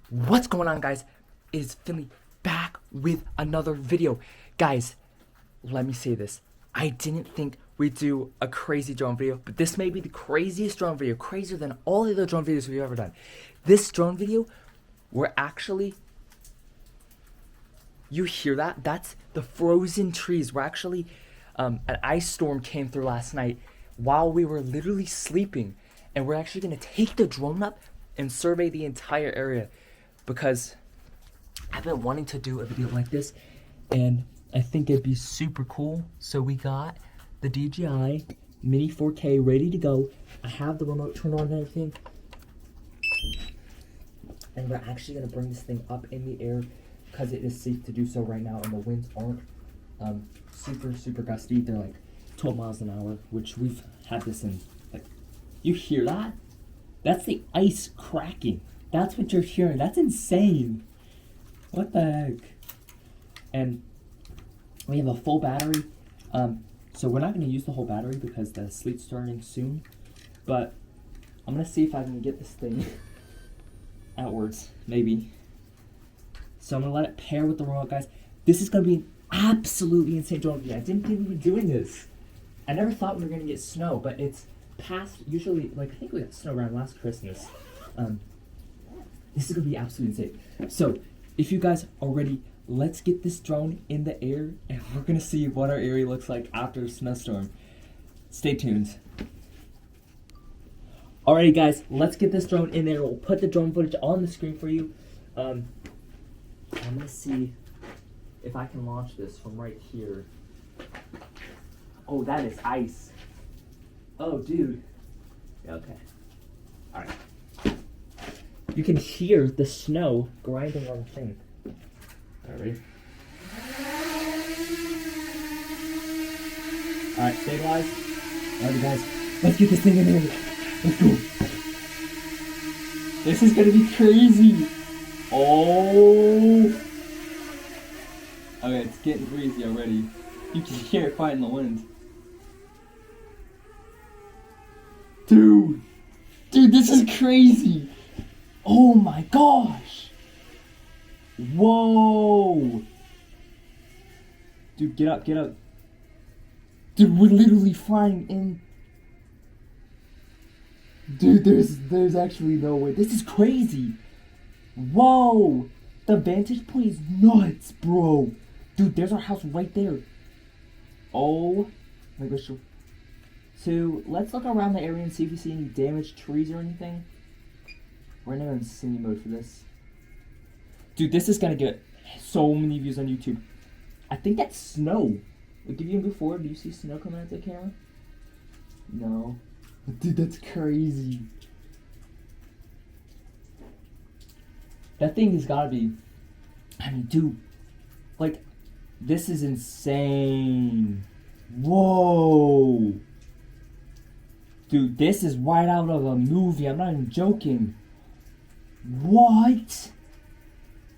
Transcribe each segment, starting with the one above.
What's going on, guys? It is Finley back with another video. Guys, let me say this. I didn't think we'd do a crazy drone video, but this may be the craziest drone video, crazier than all the other drone videos we've ever done. This drone video, we're actually, you hear that? That's the frozen trees. We're actually, an ice storm came through last night while we were literally sleeping, and we're actually gonna take the drone up and survey the entire area because I've been wanting to do a video like this, and I think it'd be super cool. So we got the DJI Mini 4K ready to go. I have the remote turned on and everything, and we're actually gonna bring this thing up in the air because it is safe to do so right now, and the winds aren't super gusty. They're like 12 miles an hour, which we've had this in. Like, you hear that? That's the ice cracking. That's what you're hearing. That's insane. What the heck? And we have a full battery. So we're not going to use the whole battery because the sleet's starting soon. But I'm going to see if I can get this thing outwards, maybe. So I'm going to let it pair with the remote, guys. This is going to be an absolutely insane drone video. I didn't think we were doing this. I never thought we were going to get snow, but it's past, usually, like, I think we got snow around last Christmas. This is going to be absolutely insane. So, if you guys are ready, let's get this drone in the air, and we're going to see what our area looks like after a snowstorm. Stay tuned. Alrighty, guys, let's get this drone in there. We'll put the drone footage on the screen for you. I'm going to see if I can launch this from right here. Oh, that is ice. Oh, dude. Okay. Alright. You can hear the snow grinding on the thing. Alright, ready? Alright, stabilize. Alright, guys. Let's get this thing in here. Let's go. This is gonna be crazy. Oh. Okay, it's getting breezy already. You can hear it fighting the wind. Dude, this is crazy. Oh my gosh. Whoa. Dude, get up. Dude, we're literally flying in. Dude, there's actually no way. This is crazy. Whoa. The vantage point is nuts, bro. Dude, there's our house right there. Oh my gosh. So let's look around the area and see if we see any damaged trees or anything. We're now in cine mode for this. Dude, this is gonna get so many views on YouTube. I think that's snow. Like, if you move forward, do you see snow coming out the camera? No. Dude, that's crazy. That thing has gotta be... I mean, dude. Like, this is insane. Whoa. Dude, this is right out of a movie. I'm not even joking. What?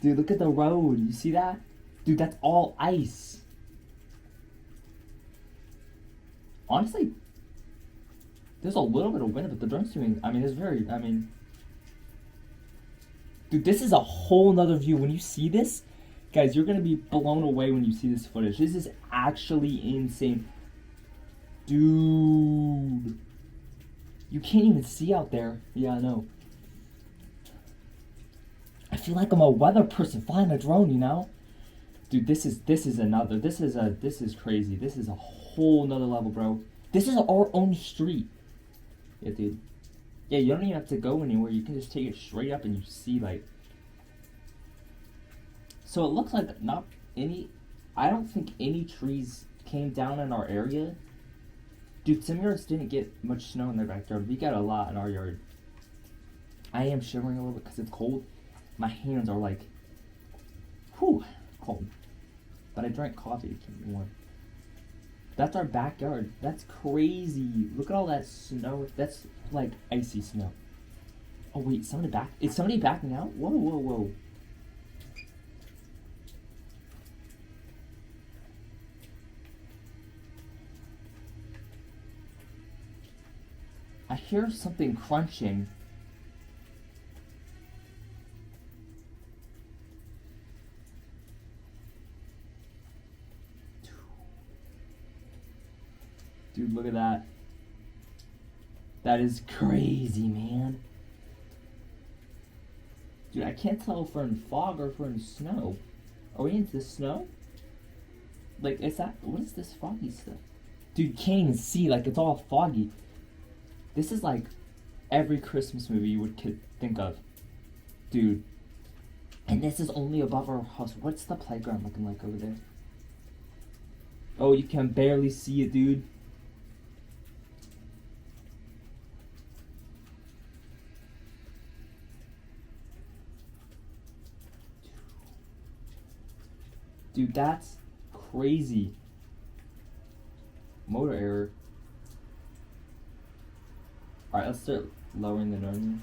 Dude, look at the road. You see that? Dude, that's all ice. Honestly, there's a little bit of wind, but the drone's doing... I mean, it's very... I mean... Dude, this is a whole nother view. When you see this, guys, you're going to be blown away when you see this footage. This is actually insane. Dude... You can't even see out there. Yeah, I know. I feel like I'm a weather person flying a drone, you know? Dude, this is crazy. This is a whole nother level, bro. This is our own street. Yeah, dude. Yeah, you don't even have to go anywhere. You can just take it straight up and you see, like... So it looks like not any... I don't think any trees came down in our area. Dude, some yards didn't get much snow in their backyard. We got a lot in our yard. I am shivering a little bit because it's cold. My hands are like, whew, cold. But I drank coffee to keep me warm. That's our backyard. That's crazy. Look at all that snow. That's like icy snow. Oh wait, somebody back? Is somebody backing out? Whoa. I hear something crunching. Dude, look at that. That is crazy, man. Dude, I can't tell if we're in fog or if we're in snow. Are we into snow? Like, is that... What is this foggy stuff? Dude, you can't even see. Like, it's all foggy. This is like every Christmas movie you would think of. Dude. And this is only above our house. What's the playground looking like over there? Oh, you can barely see it, dude. Dude, that's crazy. Motor error. Alright, let's start lowering the drone.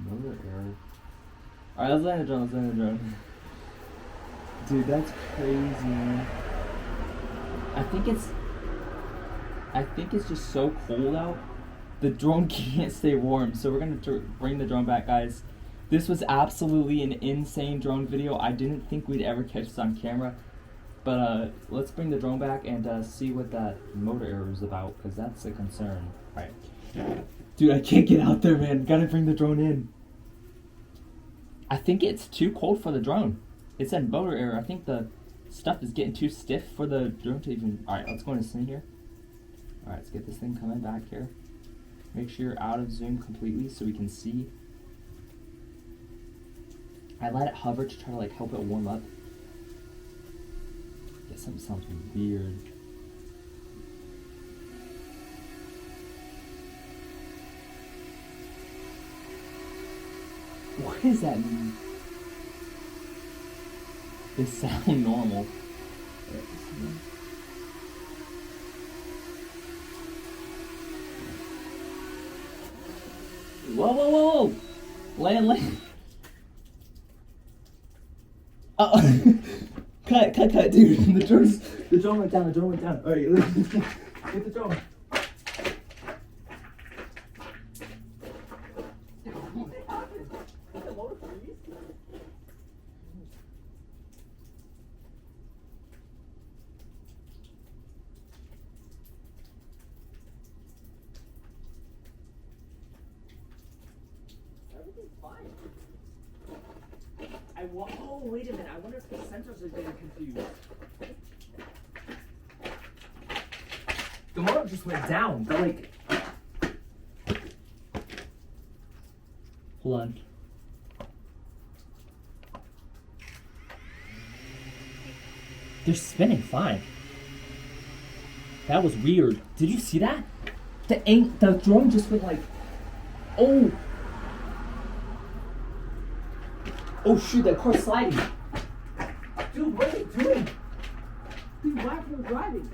Motor error. Alright, let's land the drone, Dude, that's crazy, man. I think it's just so cold out. The drone can't stay warm, so we're gonna bring the drone back, guys. This was absolutely an insane drone video. I didn't think we'd ever catch this on camera. But let's bring the drone back and see what that motor error is about, because that's a concern. Alright. Dude, I can't get out there, man. Gotta bring the drone in. I think it's too cold for the drone. It said motor error. I think the stuff is getting too stiff for the drone to even... Alright, let's go into scene here. Alright, let's get this thing coming back here. Make sure you're out of zoom completely so we can see. I let it hover to try to like help it warm up. Yeah, something sounds weird. What does that mean? They sound normal. Whoa, whoa, whoa, whoa! Land. Oh, cut, dude. The drone went down. Alright, get the drone. Everything's fine. Oh, wait a minute. I wonder if the sensors are getting confused. The motor just went down. They're like... Hold on. They're spinning fine. That was weird. Did you see that? The drone just went like... Oh! Oh shoot, that car's sliding. Dude, what are they doing? Dude, why are they driving?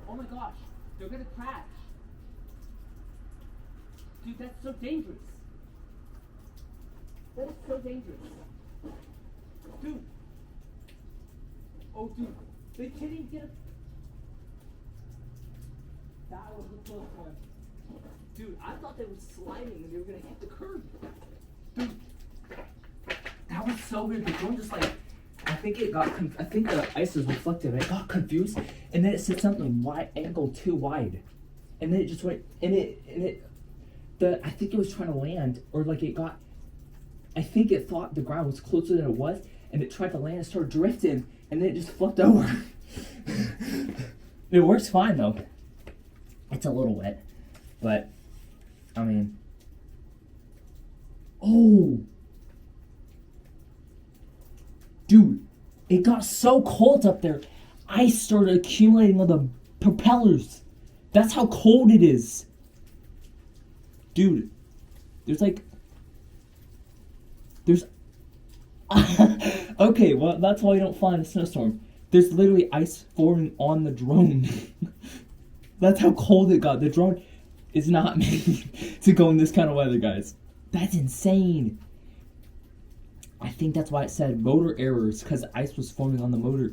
Oh my gosh, they're gonna crash. Dude, that's so dangerous. That is so dangerous. Dude. Oh dude, they can't even get a... That was the close one. Dude, I thought they were sliding and they were gonna hit the curb. Dude, that was so weird. The drone just like, I think the ice was reflective. It got confused, and then it said something wide angle too wide, and then it just went I think it was trying to land, or like it got. I think it thought the ground was closer than it was, and it tried to land and started drifting, and then it just flipped over. It works fine though. It's a little wet, but. I mean, oh, dude, it got so cold up there, ice started accumulating on the propellers. That's how cold it is. Dude, there's okay, well, that's why you don't fly in a snowstorm. There's literally ice forming on the drone. That's how cold it got. The drone is not made to go in this kind of weather, guys. That's insane. I think that's why it said motor errors, because ice was forming on the motor.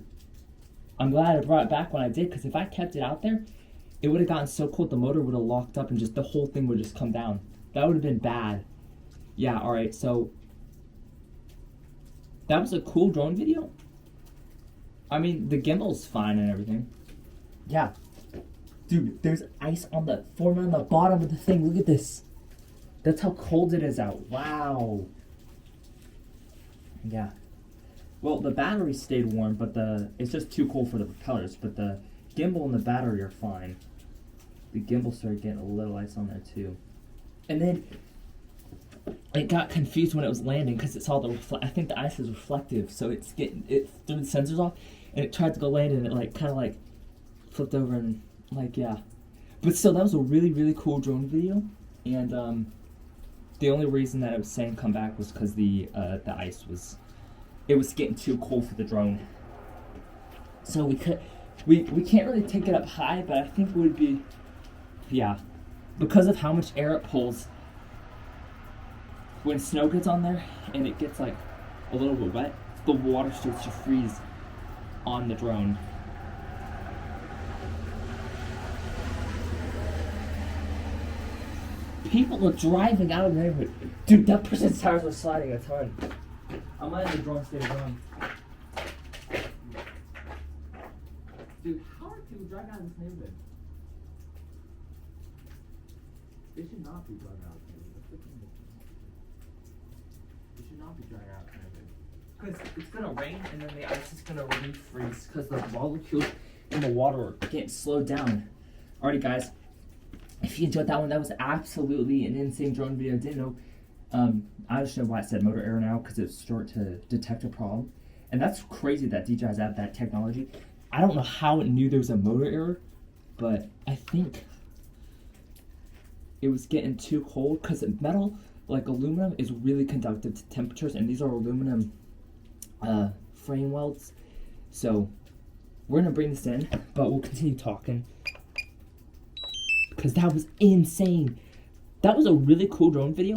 I'm glad I brought it back when I did, because if I kept it out there, it would have gotten so cold the motor would have locked up and just the whole thing would just come down. That would have been bad. Yeah, alright, so that was a cool drone video. I mean, the gimbal's fine and everything. Yeah. Dude, there's ice on the forming on the bottom of the thing. Look at this. That's how cold it is out. Wow. Yeah. Well, the battery stayed warm, but it's just too cold for the propellers. But the gimbal and the battery are fine. The gimbal started getting a little ice on there too. And then it got confused when it was landing because it saw I think the ice is reflective, so it threw the sensors off, and it tried to go land, and it kind of flipped over and yeah. But still, that was a really, really cool drone video, and the only reason that it was saying come back was because the ice was getting too cold for the drone. So we can't really take it up high, but I think it would be, yeah, because of how much air it pulls. When snow gets on there and it gets a little bit wet, the water starts to freeze on the drone. People are driving out of the neighborhood. Dude, that person's tires were sliding a ton. I'm letting the drone stay drone. Dude, how are people driving out of this neighborhood? They should not be driving out of this neighborhood. They should not be driving out of this neighborhood. Because it's going to rain and then the ice is going to refreeze because the molecules in the water are getting slowed down. Alrighty, guys. If you enjoyed that one, that was absolutely an insane drone video. Didn't know. I just know why it said motor error now, because it's short to detect a problem. And that's crazy that DJI has added that technology. I don't know how it knew there was a motor error, but I think it was getting too cold because metal, like aluminum, is really conductive to temperatures, and these are aluminum frame welds. So we're going to bring this in, but we'll continue talking because that was insane. That was a really cool drone video,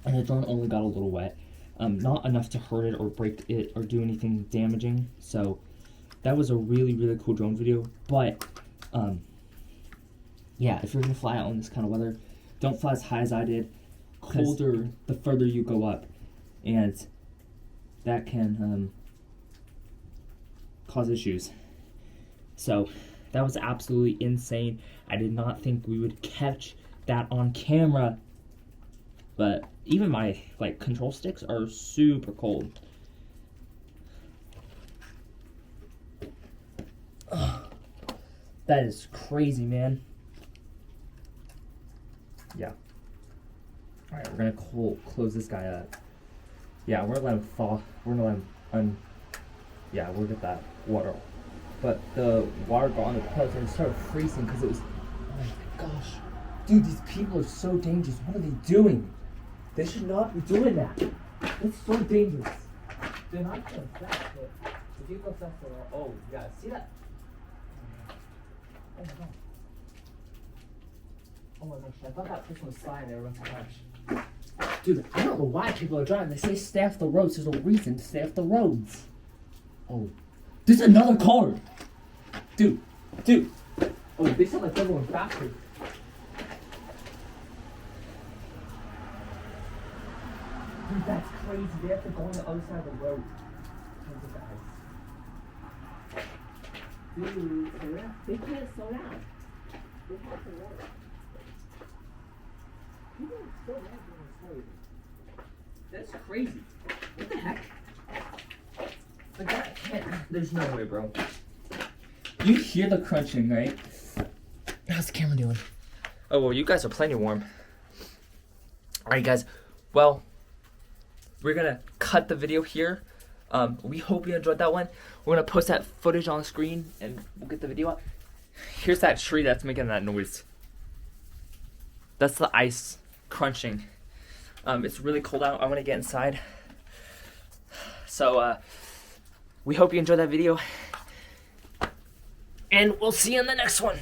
and the drone only got a little wet. Not enough to hurt it or break it or do anything damaging. So that was a really, really cool drone video. But yeah, if you're gonna fly out in this kind of weather, don't fly as high as I did. Colder the further you go up, and that can cause issues. So that was absolutely insane. I did not think we would catch that on camera, but even my control sticks are super cold. Ugh. That is crazy, man. Yeah. All right, we're gonna close this guy up. Yeah, we're gonna let him thaw. We're gonna let him yeah, we'll get that water. But the water got on the propellers and it started freezing because it was. Oh my gosh, dude, these people are so dangerous. What are they doing? They should not be doing that. It's so dangerous. They're not going fast, but if you go fast, oh, yeah, see that? Oh my god. Oh my gosh, I thought that person was flying there once too much. Dude, I don't know why people are driving. They say stay off the roads. There's no reason to stay off the roads. Oh, there's another car. Dude. Oh, they sound like they're going faster. Dude, that's crazy. They have to go on the other side of the road. Dude, they can't slow down. They have to work. People are so mad when they're That's crazy. What the heck? Like that can't. There's no way, bro. You hear the crunching, right? How's the camera doing? Oh, well, you guys are plenty warm. Alright, guys. Well, we're gonna cut the video here. We hope you enjoyed that one. We're gonna post that footage on the screen and we'll get the video up. Here's that tree that's making that noise. That's the ice crunching. It's really cold out. I want to get inside. So, we hope you enjoyed that video. And we'll see you in the next one.